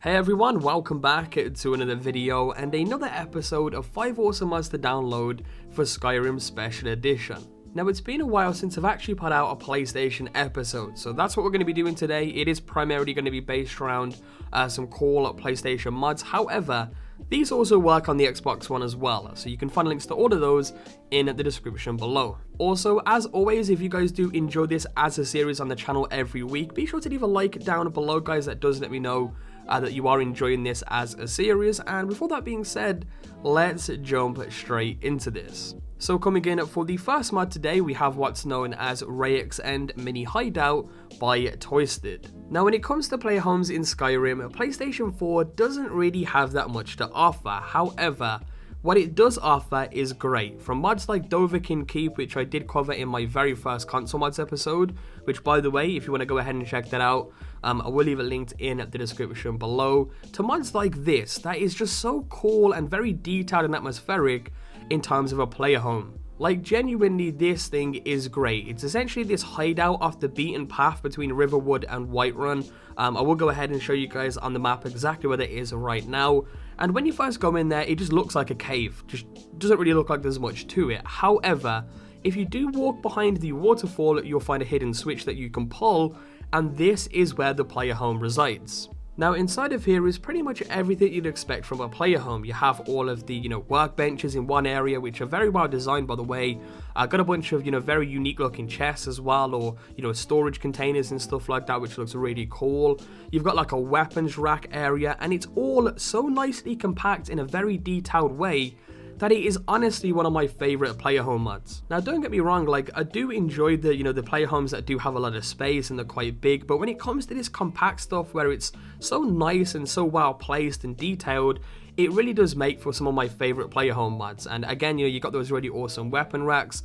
Hey everyone, welcome back to another video and another episode of 5 awesome mods to download for Skyrim Special Edition. Now it's been a while since I've actually put out a PlayStation episode, so that's what we're going to be doing today. It is primarily going to be based around some cool PlayStation mods. However, these also work on the Xbox One as well, so you can find links to all of those in the description below. Also, as always, if you guys do enjoy this as a series on the channel every week, be sure to leave a like down below, guys. That does let me know that you are enjoying this as a series. And with all that being said, let's jump straight into this. So coming in for the first mod today, we have what's known as X Mini Hideout by Twisted. Now when it comes to player homes in Skyrim, PlayStation 4 doesn't really have that much to offer. However, what it does offer is great. From mods like Dovahkiin Keep, which I did cover in my very first console mods episode, which by the way, if you want to go ahead and check that out, I will leave it linked in the description below, to mods like this, that is just so cool and very detailed and atmospheric in terms of a player home. Like, genuinely, this thing is great. It's essentially this hideout off the beaten path between Riverwood and Whiterun. I will go ahead and show you guys on the map exactly where that is right now. And when you first go in there, it just looks like a cave. Just doesn't really look like there's much to it. However, if you do walk behind the waterfall, you'll find a hidden switch that you can pull, and this is where the player home resides. Now inside of here is pretty much everything you'd expect from a player home. You have all of the, workbenches in one area, which are very well designed, by the way. Got a bunch of, very unique looking chests as well, or, storage containers and stuff like that, which looks really cool. You've got like a weapons rack area, and it's all so nicely compact in a very detailed way that it is honestly one of my favorite player home mods. Now don't get me wrong, like I do enjoy the the player homes that do have a lot of space and they're quite big, but when it comes to this compact stuff where it's so nice and so well placed and detailed, it really does make for some of my favorite player home mods. And again, you got those really awesome weapon racks.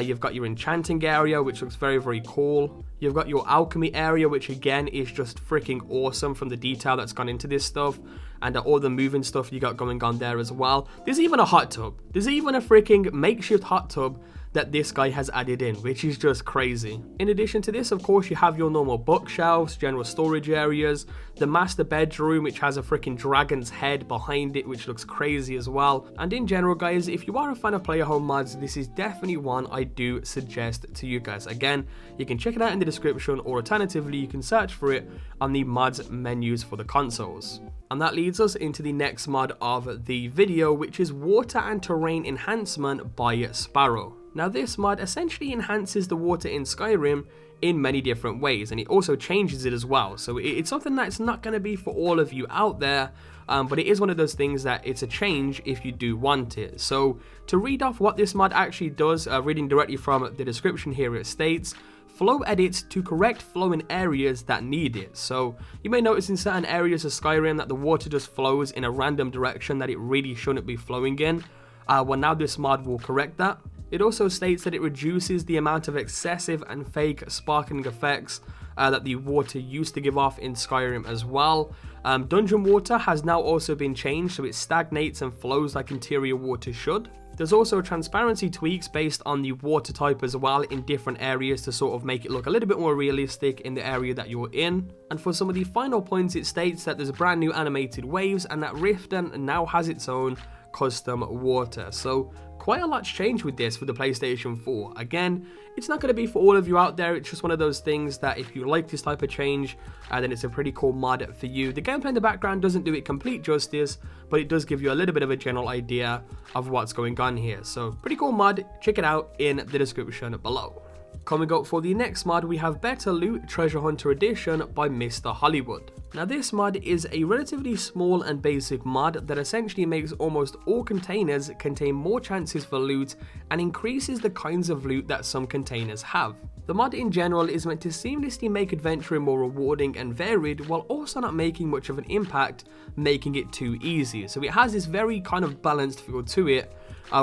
You've got your enchanting area, which looks very, very cool. You've got your alchemy area, which again is just freaking awesome from the detail that's gone into this stuff. And all the moving stuff you got going on there as well. There's even a hot tub. There's even a freaking makeshift hot tub that this guy has added in, which is just crazy. In addition to this, of course, you have your normal bookshelves, general storage areas, the master bedroom, which has a freaking dragon's head behind it, which looks crazy as well. And in general, guys, if you are a fan of player home mods, this is definitely one I do suggest to you guys. Again, you can check it out in the description, or alternatively, you can search for it on the mods menus for the consoles. And that leads us into the next mod of the video, which is Water and Terrain Enhancement by Sparrow. Now this mod essentially enhances the water in Skyrim in many different ways, and it also changes it as well. So it's something that's not going to be for all of you out there, but it is one of those things that it's a change if you do want it. So to read off what this mod actually does, reading directly from the description here, it states, flow edits to correct flow in areas that need it. So you may notice in certain areas of Skyrim that the water just flows in a random direction that it really shouldn't be flowing in. Well, now this mod will correct that. It also states that it reduces the amount of excessive and fake sparkling effects that the water used to give off in Skyrim as well. Dungeon water has now also been changed, so it stagnates and flows like interior water should. There's also transparency tweaks based on the water type as well in different areas to sort of make it look a little bit more realistic in the area that you're in. And for some of the final points, it states that there's brand new animated waves and that Riften now has its own custom water. So quite a lot's changed with this for the PlayStation 4. Again, it's not going to be for all of you out there. It's just one of those things that if you like this type of change, then it's a pretty cool mod for you. The gameplay in the background doesn't do it complete justice, but it does give you a little bit of a general idea of what's going on here. So pretty cool mod. Check it out in the description below. Coming up for the next mod, we have Better Loot Treasure Hunter Edition by Mr. Hollywood. Now this mod is a relatively small and basic mod that essentially makes almost all containers contain more chances for loot and increases the kinds of loot that some containers have. The mod in general is meant to seamlessly make adventuring more rewarding and varied, while also not making much of an impact, making it too easy. So it has this very kind of balanced feel to it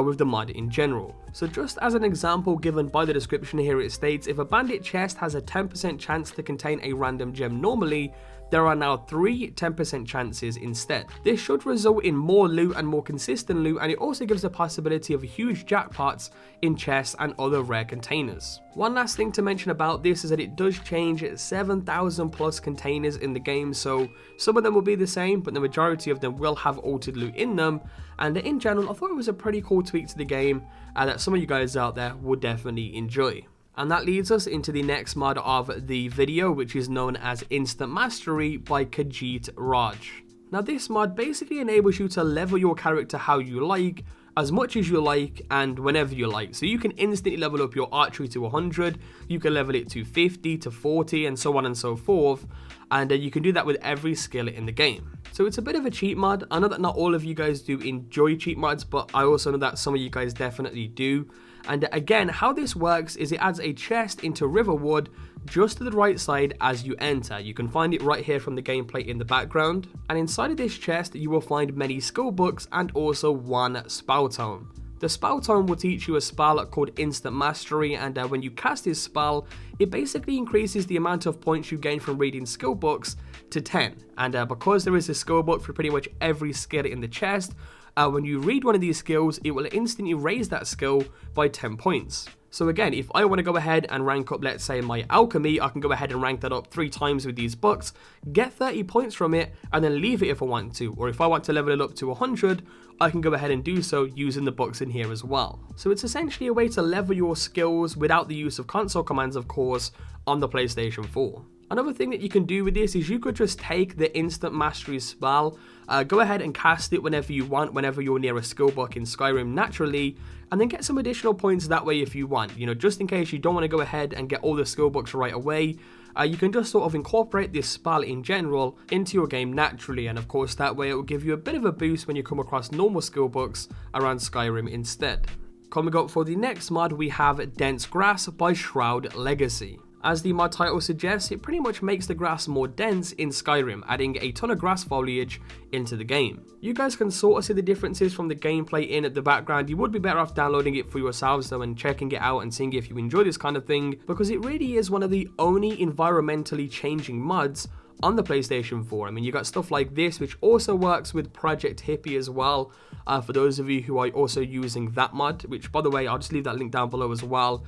with the mod in general. So just as an example given by the description here, it states if a bandit chest has a 10% chance to contain a random gem normally, there are now 3 10% chances instead. This should result in more loot and more consistent loot, and it also gives the possibility of huge jackpots in chests and other rare containers. One last thing to mention about this is that it does change 7,000 plus containers in the game, so some of them will be the same, but the majority of them will have altered loot in them. And in general, I thought it was a pretty cool tweak to the game that some of you guys out there would definitely enjoy. And that leads us into the next mod of the video, which is known as Instant Mastery by Khajiit Raj. Now this mod basically enables you to level your character how you like, as much as you like, and whenever you like. So you can instantly level up your archery to 100, you can level it to 50, to 40, and so on and so forth. And you can do that with every skill in the game. So it's a bit of a cheat mod. I know that not all of you guys do enjoy cheat mods, but I also know that some of you guys definitely do. And again, how this works is it adds a chest into Riverwood just to the right side as you enter. You can find it right here from the gameplay in the background. And inside of this chest, you will find many skill books and also one spell tome. The spell tome will teach you a spell called Instant Mastery, and when you cast this spell, it basically increases the amount of points you gain from reading skill books to 10. And because there is a skill book for pretty much every skill in the chest, when you read one of these skills, it will instantly raise that skill by 10 points. So again, if I want to go ahead and rank up, let's say, my alchemy, I can go ahead and rank that up 3 times with these books, get 30 points from it, and then leave it if I want to. Or if I want to level it up to 100, I can go ahead and do so using the books in here as well. So it's essentially a way to level your skills without the use of console commands, of course, on the PlayStation 4. Another thing that you can do with this is you could just take the Instant Mastery spell, go ahead and cast it whenever you want, whenever you're near a skill book in Skyrim naturally, and then get some additional points that way if you want. You know, just in case you don't want to go ahead and get all the skill books right away, you can just sort of incorporate this spell in general into your game naturally, and of course that way it will give you a bit of a boost when you come across normal skill books around Skyrim instead. Coming up for the next mod, we have Dense Grass by Shroud Legacy. As the mod title suggests, it pretty much makes the grass more dense in Skyrim, adding a ton of grass foliage into the game. You guys can sort of see the differences from the gameplay in the background. You would be better off downloading it for yourselves though and checking it out and seeing if you enjoy this kind of thing, because it really is one of the only environmentally changing mods on the PlayStation 4. I mean, you got stuff like this, which also works with Project Hippie as well, for those of you who are also using that mod, which, by the way, I'll just leave that link down below as well,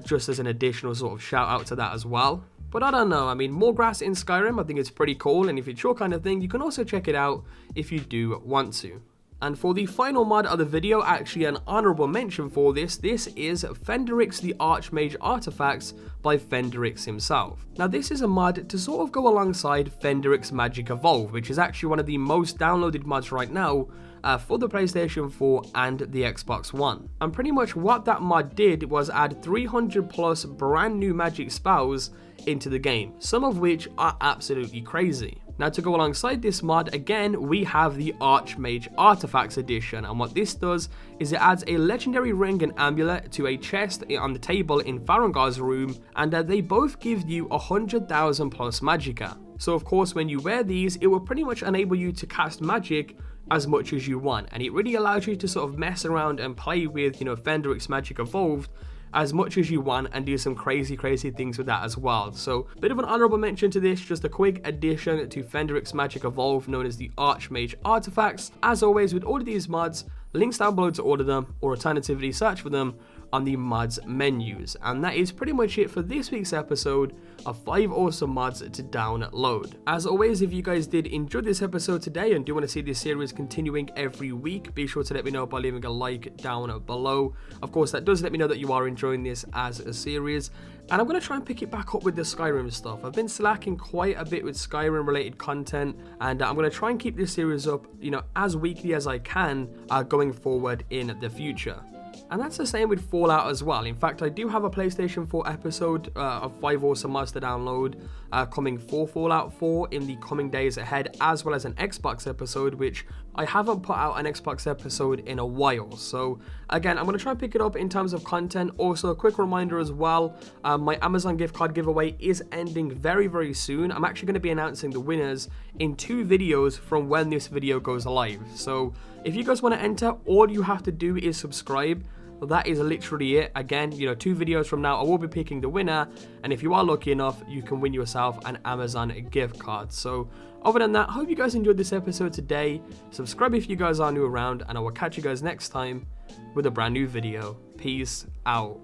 just as an additional sort of shout out to that as well. But I don't know, I mean, more grass in Skyrim, I think it's pretty cool, and if it's your kind of thing, you can also check it out if you do want to. And for the final mod of the video, actually an honorable mention for this is Fenderix the Archmage Artifacts by Fenderix himself. Now this is a mod to sort of go alongside Fenderix Magic Evolve, which is actually one of the most downloaded mods right now for the PlayStation 4 and the Xbox One. And pretty much what that mod did was add 300 plus brand new magic spells into the game, some of which are absolutely crazy. Now to go alongside this mod, again, we have the Archmage Artifacts edition, and what this does is it adds a legendary ring and amulet to a chest on the table in Farengar's room, and they both give you 100,000 plus magicka. So of course when you wear these, it will pretty much enable you to cast magic as much as you want, and it really allows you to sort of mess around and play with, you know, Fenderix Magic Evolved as much as you want and do some crazy things with that as well. So bit of an honorable mention to this, just a quick addition to Fenderix Magic Evolve known as the Archmage Artifacts. As always with all of these mods, links down below to order them, or alternatively search for them on the mods menus. And that is pretty much it for this week's episode of 5 awesome mods to download. As always, if you guys did enjoy this episode today and do want to see this series continuing every week, be sure to let me know by leaving a like down below. Of course, that does let me know that you are enjoying this as a series. And I'm going to try and pick it back up with the Skyrim stuff. I've been slacking quite a bit with Skyrim related content, and I'm going to try and keep this series up, you know, as weekly as I can going forward in the future. And that's the same with Fallout as well. In fact, I do have a PlayStation 4 episode of 5 awesome mods to download coming for Fallout 4 in the coming days ahead, as well as an Xbox episode, which I haven't put out an Xbox episode in a while. So again, I'm going to try and pick it up in terms of content. Also, a quick reminder as well, my Amazon gift card giveaway is ending very soon. I'm actually going to be announcing the winners in 2 videos from when this video goes live. So if you guys want to enter, all you have to do is subscribe. that is literally it. Again, 2 videos from now I will be picking the winner, and if you are lucky enough, you can win yourself an Amazon gift card. So other than that, hope you guys enjoyed this episode today. Subscribe if you guys are new around, and I will catch you guys next time with a brand new video. Peace out.